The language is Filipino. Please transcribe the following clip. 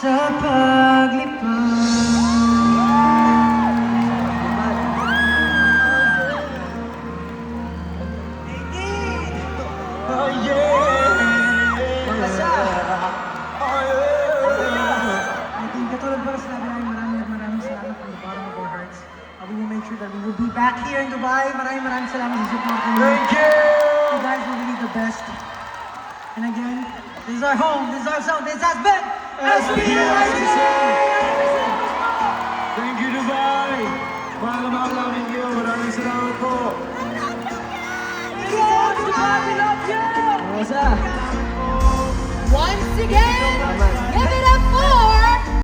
sa paglipad. Oh yeah! Pangasa! Oh yeah! I think katulad pa rin sinabi namin, maraming salamat from the bottom of our hearts. We will make sure that we will be back here in Dubai. Maraming salamat sa support niyo. Thank you! You guys are really the best. And again, this is our home, this is our zone, this has been SBIC! Thank you, Dubai! Mahal namin kayo. Maraming salamat po. Dubai, we love you! Once again,